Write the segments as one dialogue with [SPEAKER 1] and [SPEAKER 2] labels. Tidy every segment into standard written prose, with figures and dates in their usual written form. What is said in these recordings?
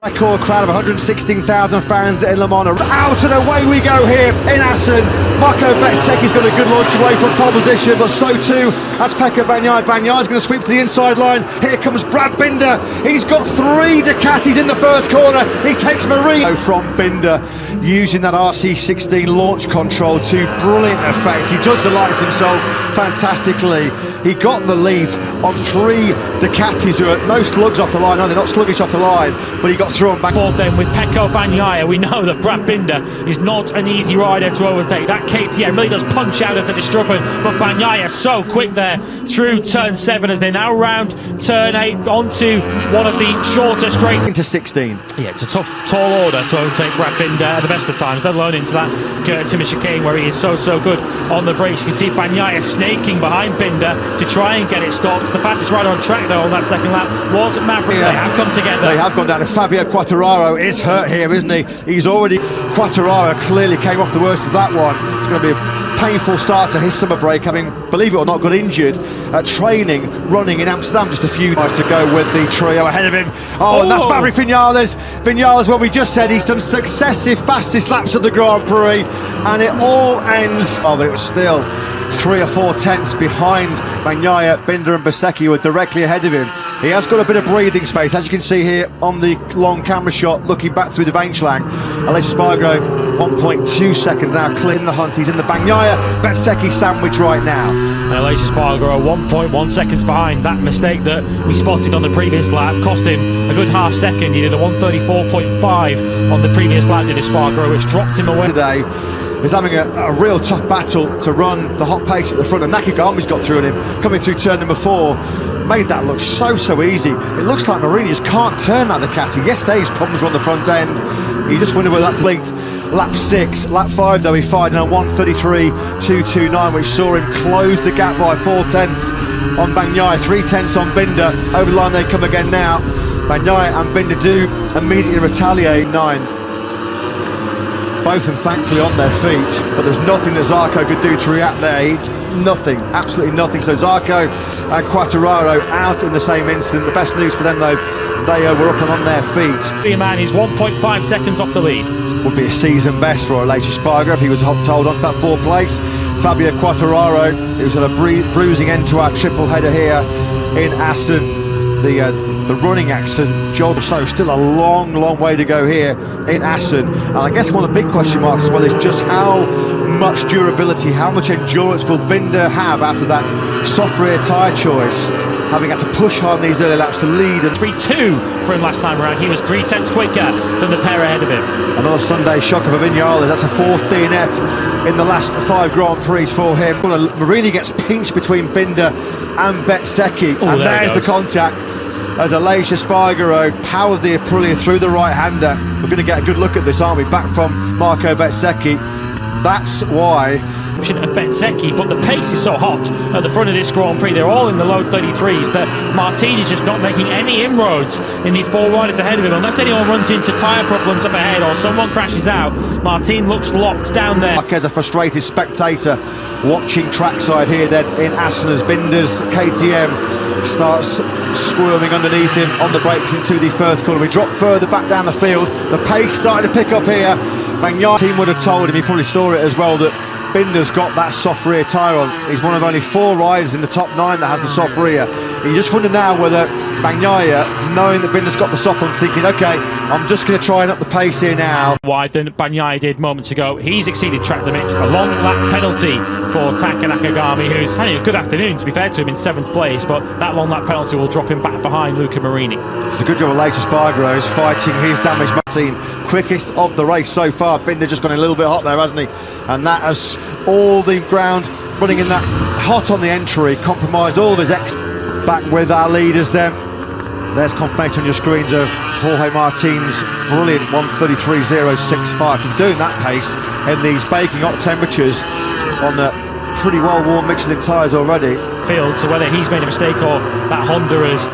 [SPEAKER 1] Record crowd of 116,000 fans in Le Mans. Out and away we go here in Assen. Marco Bezzecchi's got a good launch away from pole position, but so too has Pecco Bagnaia. Bagnaia's going to sweep to the inside line. Here comes Brad Binder. He's got 3 Ducatis in the first corner. He takes Marie from Binder, using that RC16 launch control to brilliant effect. He judged the lights himself fantastically. He got the lead on 3 Ducatis who are no slugs off the line. No, they're not sluggish off the line, but he got through on back.
[SPEAKER 2] Fourth then with Pecco Bagnaia. We know that Brad Binder is not an easy rider to overtake. That KTM really does punch out of the disruption, but Bagnaia so quick there through turn 7 as they now round turn 8 onto one of the shorter straight
[SPEAKER 1] into 16.
[SPEAKER 2] Yeah, it's a tough, tall order to overtake Brad Binder at the best of times, let alone into that Timmy chicane where he is so good on the brakes. You can see Bagnaia snaking behind Binder to try and get it stopped. The fastest rider on track though on that second lap was Maverick.
[SPEAKER 1] Yeah.
[SPEAKER 2] They have come together.
[SPEAKER 1] They have gone down. And Fabio Quartararo is hurt here, isn't he? He's already... Quartararo clearly came off the worst of that one. It's going to be a painful start to his summer break, having, believe it or not, got injured at training, running in Amsterdam just a few nights to go with the trio ahead of him. And that's Maverick Vinales. Vinales, what we just said, he's done successive fastest laps of the Grand Prix, and it all ends... Oh, but it was still 3 or 4 tenths behind Bagnaia. Binder and Bezzecchi were directly ahead of him. He has got a bit of breathing space, as you can see here on the long camera shot, looking back through the Veinschlang. Aleix Espargaro, 1.2 seconds now, clear in the hunt. He's in the Bagnaia Bezzecchi sandwich right now.
[SPEAKER 2] And Aleix Espargaro 1.1 seconds behind. That mistake that we spotted on the previous lap cost him a good half second. He did a 1:34.5 on the previous lap, did Espargaro, which dropped him away.
[SPEAKER 1] Today is having a real tough battle to run the hot pace at the front, and Nakagami's got through on him, coming through turn number 4. Made that look so easy. It looks like Marini just can't turn that Ducati. Yesterday his problems were on the front end. You just wonder whether that's linked. Lap 6, lap 5 though, he fired in a 1:33.229, which saw him close the gap by 4 tenths on Bagnaia, 3 tenths on Binder. Over the line they come again now. Bagnaia and Binder do immediately retaliate. 9. Both of them thankfully on their feet, but there's nothing that Zarco could do to react there. Nothing, absolutely nothing. So Zarco and Quartararo out in the same instant. The best news for them though, they were up and on their feet.
[SPEAKER 2] The man is 1.5 seconds off the lead.
[SPEAKER 1] Would be a season best for Aleix Espargaro if he was told on that 4th place. Fabio Quartararo, who's had a bruising end to our triple header here in Assen. The running accent job, so still a long way to go here in Assen. And I guess one of the big question marks as well is just how much durability, how much endurance will Binder have out of that soft rear tyre choice, having had to push hard in these early laps to lead. And
[SPEAKER 2] 3.2 for him last time around. He was 3 tenths quicker than the pair ahead of him.
[SPEAKER 1] Another Sunday shocker for Vinales. That's a 4th DNF in the last 5 Grand Prix for him. Marini gets pinched between Binder and Bezzecchi, and there's the contact as Aleix Espargaro powered the Aprilia through the right-hander. We're going to get a good look at this, aren't we? Back from Marco Bezzecchi. That's why.
[SPEAKER 2] Of Bezzecchi, but the pace is so hot at the front of this Grand Prix. They're all in the low 33s that Martin is just not making any inroads in the 4 riders ahead of him. Unless anyone runs into tyre problems up ahead or someone crashes out, Martin looks locked down there.
[SPEAKER 1] As a frustrated spectator watching trackside here then in Assen as Binder's KTM starts squirming underneath him on the brakes into the first corner. We drop further back down the field. The pace starting to pick up here. Bagnaia team would have told him, he probably saw it as well, that Binder's got that soft rear tyre on. He's one of only 4 riders in the top 9 that has the soft rear. You just wonder now whether Bagnaia, knowing that Binder's got the soft on, thinking, OK, I'm just going to try and up the pace here now.
[SPEAKER 2] Wider than Bagnaia did moments ago. He's exceeded track limits. A long lap penalty for Taka Nakagami, who's having a good afternoon, to be fair to him, in 7th place, but that long lap penalty will drop him back behind Luca Marini.
[SPEAKER 1] It's a good job of Aleix Espargaro is fighting his damage. Martin, quickest of the race so far. Binder just gone a little bit hot there, hasn't he? And that has all the ground running in that hot on the entry, compromised all of his back with our leaders then. There's confirmation on your screens of Jorge Martin's brilliant 1:33.065. To be doing that pace in these baking hot temperatures on the pretty well worn Michelin tyres already.
[SPEAKER 2] Field, so whether he's made a mistake or that Honda has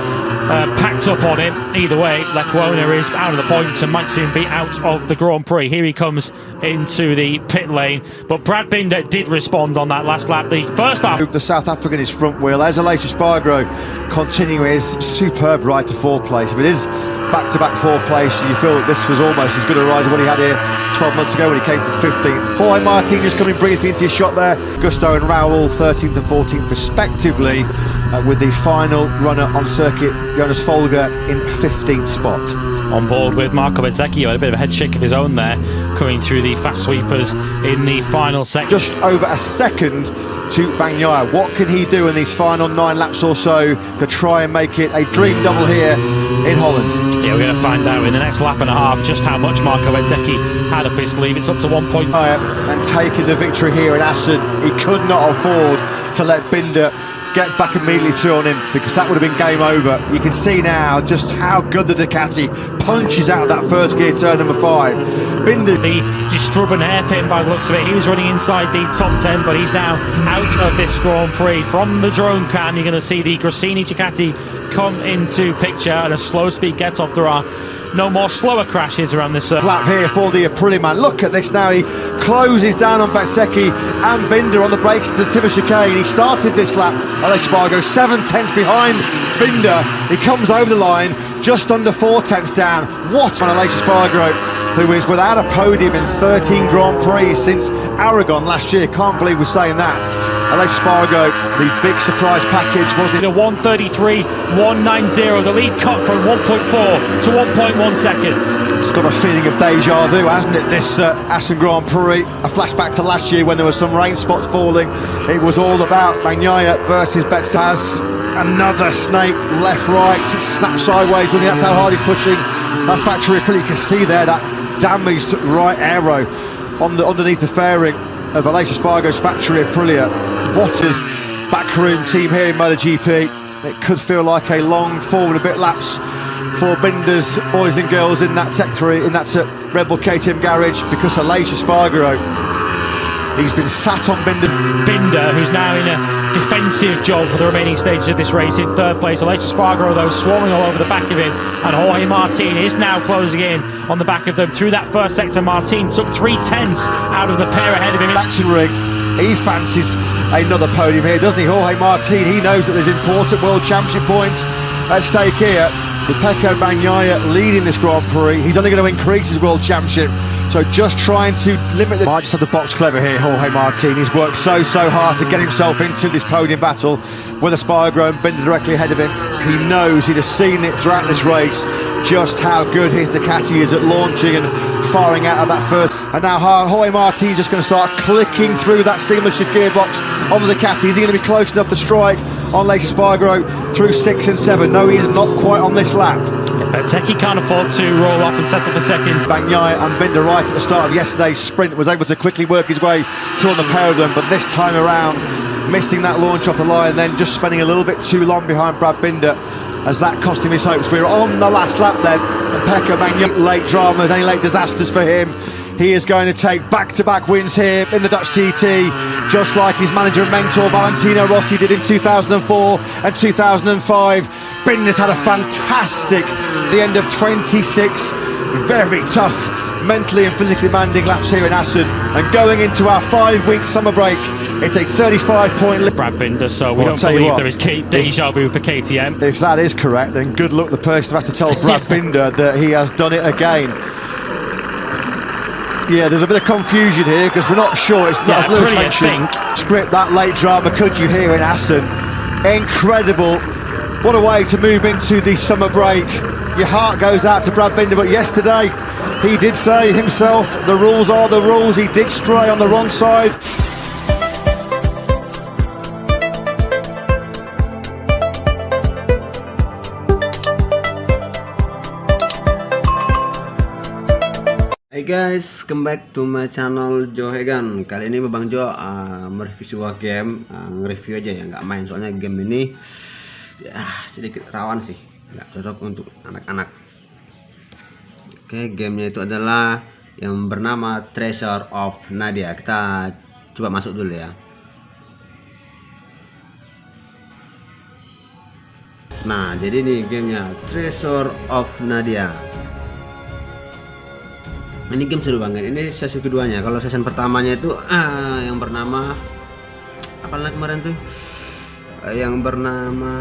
[SPEAKER 2] packed up on him. Either way, Lecuona is out of the points and might soon be out of the Grand Prix. Here he comes into the pit lane, but Brad Binder did respond on that last lap. The first lap,
[SPEAKER 1] The South African is front wheel. There's Aleix Espargaro continuing his superb ride to fourth place. If it is back-to-back fourth place, you feel that this was almost as good a ride as what he had here 12 months ago when he came from 15th. Jorge Martin just coming briefly into his shot there. Gusto and Raul 13th and 14th respectively, with the final runner on circuit, Jonas Folger, in 15th spot.
[SPEAKER 2] on board with Marco Bezzecchi, who had a bit of a head shake of his own there, coming through the fast sweepers in the final section.
[SPEAKER 1] Just over a second to Bagnaia. What can he do in these final 9 laps or so to try and make it a dream double here in Holland?
[SPEAKER 2] Yeah, we're going to find out in the next lap and a half just how much Marco Bezzecchi had up his sleeve. It's up to 1 point.
[SPEAKER 1] And taking the victory here in Assen, he could not afford to let Binder get back immediately through on him, because that would have been game over. You can see now just how good the Ducati punches out that first gear turn number 5. Binder,
[SPEAKER 2] the Distruben hairpin by the looks of it. He was running inside the top 10, but he's now out of this Grand Prix. From the drone cam, you're going to see the Grassini Ducati come into picture and a slow speed get off. There are no more slower crashes around this
[SPEAKER 1] lap here for the Aprilia man. Look at this now, he closes down on Bezzecchi and Binder on the brakes to the Timber chicane. He started this lap, Aleix Espargaro 7 tenths behind Binder. He comes over the line just under 4 tenths down. What on Aleix Espargaro, who is without a podium in 13 Grand Prix since Aragon last year. Can't believe we're saying that. Aleix Espargaro, the big surprise package, wasn't it?
[SPEAKER 2] A 1:33.190, the lead cut from 1.4 to 1.1 seconds.
[SPEAKER 1] It's got a feeling of deja vu, hasn't it, this Assen Grand Prix? A flashback to last year when there were some rain spots falling. It was all about Bagnaia versus Bezzecchi. Another snake, left, right, snap sideways. That's how hard he's pushing. That factory Aprilia, you can see there that damaged right aero underneath the fairing of Aleix Espargaro's factory Aprilia. What is backroom team here in MotoGP? It could feel like a long forward a bit laps for Binder's boys and girls in that Tech 3, in that Red Bull KTM garage, because Aleix Espargaro, he's been sat on Binder,
[SPEAKER 2] who's now in a defensive job for the remaining stages of this race in 3rd place. Aleix Espargaro, though, swarming all over the back of him, and Jorge Martin is now closing in on the back of them. Through that first sector, Martin took 3 tenths out of the pair ahead of him.
[SPEAKER 1] Action ring, he fancies another podium here, doesn't he? Jorge Martin, he knows that there's important World Championship points at stake here. With Pecco Bagnaia leading this Grand Prix, he's only going to increase his World Championship. So just trying to limit the... Might just have the box clever here, Jorge Martin. He's worked so hard to get himself into this podium battle with Espargaro and Binder directly ahead of him. He knows, he'd have seen it throughout this race, just how good his Ducati is at launching and firing out of that first. And now Jorge Martin's just going to start clicking through that signature gearbox on the Ducati. Is he going to be close enough to strike on Aleix Espargaro through 6 and 7? No, he is not quite on this lap.
[SPEAKER 2] Bezzecchi can't afford to roll off and settle for second.
[SPEAKER 1] Bagnaia and Binder right at the start of yesterday's sprint was able to quickly work his way through on the pair of them, but this time around missing that launch off the line, then just spending a little bit too long behind Brad Binder, as that cost him his hopes. We're on the last lap then, and Pecco Bagnaia, late dramas, any late disasters for him. He is going to take back-to-back wins here in the Dutch TT, just like his manager and mentor Valentino Rossi did in 2004 and 2005. Binder's had a fantastic, the end of 26 very tough, mentally and physically demanding laps here in Assen. And going into our 5-week summer break, it's a 35-point lead.
[SPEAKER 2] Brad Binder, so we don't believe there is deja vu for KTM.
[SPEAKER 1] If that is correct, then good luck the person who has to tell Brad Binder that he has done it again. Yeah, there's a bit of confusion here because we're not sure. It's not, as Lewis mentioned, script that late drama could you hear in Assen. Incredible. What a way to move into the summer break. Your heart goes out to Brad Binder, but yesterday he did say himself, the rules are the rules. He did stray on the wrong side.
[SPEAKER 3] Hey guys, come back to my channel Joe Hegan. Kali ini Bang Jo mereview sebuah game, nge-review aja ya, nggak main, soalnya game ini ya sedikit rawan sih, nggak cocok untuk anak-anak. Oke, gamenya itu adalah yang bernama Treasure of Nadia. Kita coba masuk dulu ya. Nah, jadi nih gamenya Treasure of Nadia. Ini game seru banget. Ini sesi keduanya. Kalau sesi pertamanya itu yang bernama apa lagi kemarin tuh? Yang bernama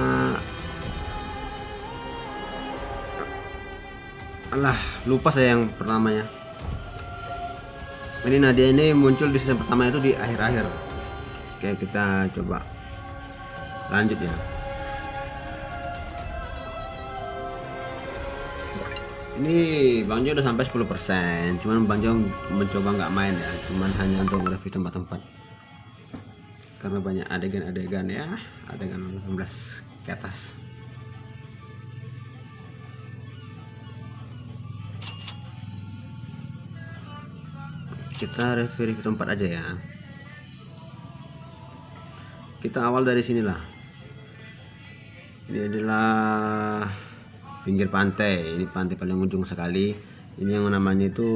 [SPEAKER 3] lupa saya yang pertamanya. Ini Nadia ini muncul di sesi pertama itu di akhir-akhir. Oke, kita coba lanjut ya. Ini Bang Jo udah sampai 10%, cuman Bang Jo mencoba nggak main ya, cuman hanya untuk review tempat-tempat karena banyak adegan-adegan ya, adegan 18 ke atas. Kita review tempat aja ya. Kita awal dari sinilah. Ini adalah pinggir pantai. Ini pantai paling ujung sekali. Ini yang namanya itu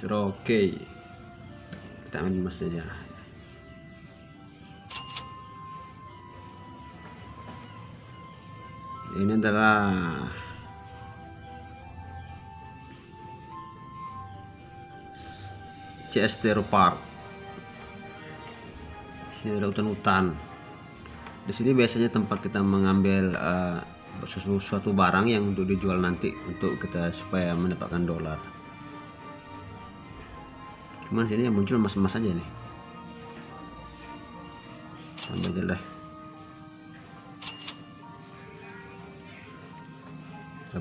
[SPEAKER 3] Rossi. Kita ambil mas saja. Ini adalah CST Park. Sini ada hutan-hutan. Di sini biasanya tempat kita mengambil suatu barang yang untuk dijual nanti untuk kita supaya mendapatkan dolar. Cuman sini yang muncul emas-emas aja nih. Tambah aja lah.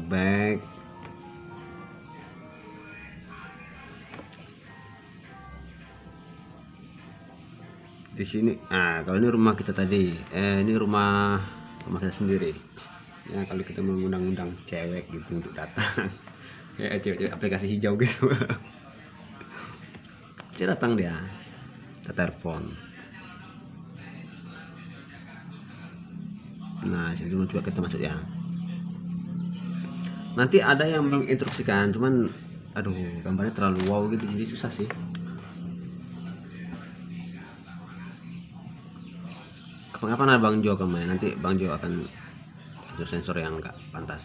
[SPEAKER 3] Back. Di sini kalau ini rumah kita tadi, ini rumah saya sendiri ya. Kalau kita mengundang-undang cewek gitu untuk datang ya, cewek aplikasi hijau gitu dia datang, dia kita telepon. Nah, sini coba kita masuk ya. Nanti ada yang menginstruksikan, cuman aduh gambarnya terlalu wow gitu, jadi susah sih. Kapan-kapan ada Bang Jo akan main, nanti Bang Jo akan sensor yang enggak pantas.